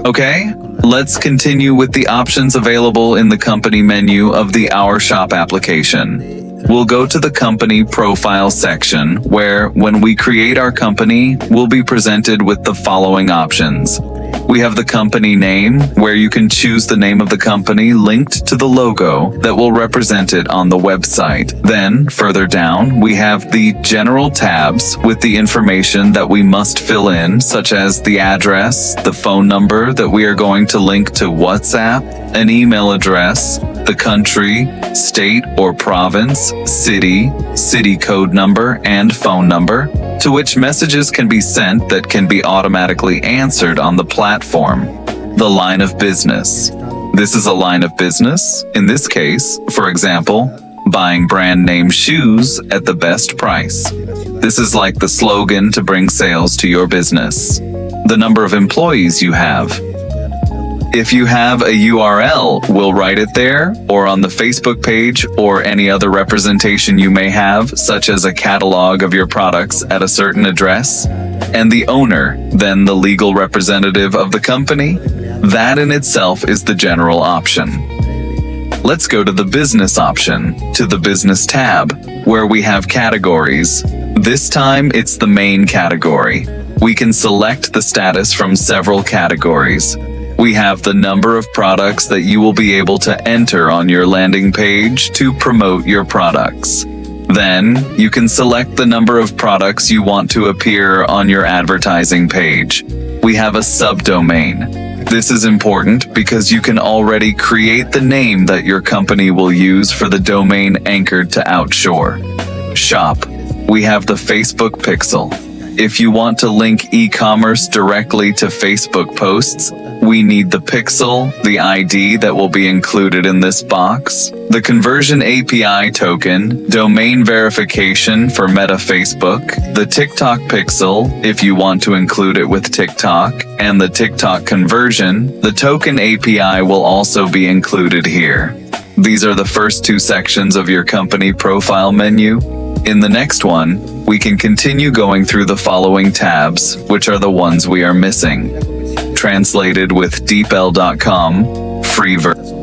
Okay, let's continue with the options available in the company menu of the OurShop application. We'll go to the company profile section where, when we create our company, we'll be presented with the following options. We have the company name, where you can choose the name of the company linked to the logo that will represent it on the website. Then, further down, we have the general tabs with the information that we must fill in, such as the address, the phone number that we are going to link to WhatsApp, an email address, the country, state or province, city code number, and phone number, to which messages can be sent that can be automatically answered on the platform. The line of business. This is a line of business, in this case, for example, buying brand name shoes at the best price. This is like the slogan to bring sales to your business. The number of employees you have. If you have a URL, we'll write it there, or on the Facebook page, or any other representation you may have, such as a catalog of your products at a certain address. And the owner, then the legal representative of the company. That in itself is the general option. Let's go to the business option, to the business tab, where we have categories. This time it's the main category. We can select the status from several categories. We have the number of products that you will be able to enter on your landing page to promote your products. Then, you can select the number of products you want to appear on your advertising page. We have a subdomain. This is important because you can already create the name that your company will use for the domain anchored to OurShop. We have the Facebook pixel. If you want to link e-commerce directly to Facebook posts, we need the pixel, the ID that will be included in this box, the conversion API token, domain verification for Meta Facebook, the TikTok pixel if you want to include it with TikTok, and the TikTok conversion. The token API will also be included here. These are the first two sections of your company profile menu. In the next one, we can continue going through the following tabs, which are the ones we are missing. Translated with deepl.com, free version.